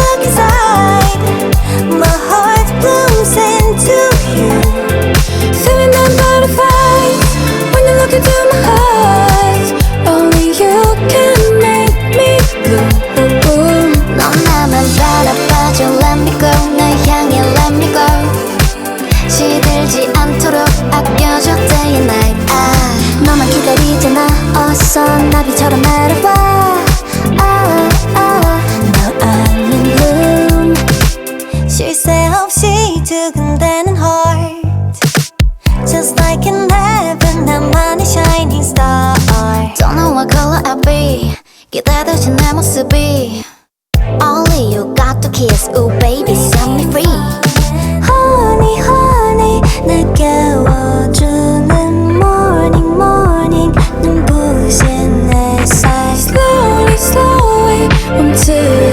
look inside, my heart blooms into you. Feeling that butterflies when you look into my eyes. Only you can make me blue. 넌 나만 바라봐줘 let me go 날 향해 let me go 시들지 않도록 아껴줘 day and night 너만 기다리잖아 어서 나비처럼 날아와 너 I'm in bloom 쉴 새 없이 두근대는 heart Just like in heaven 나만의 shining star Don't know what color I'll be 기다려진 내 모습이 Only you got to kiss ooh baby set me free Honey honey 날 깨워주는 morning morning 눈부신 햇살 Slowly slowly 멈추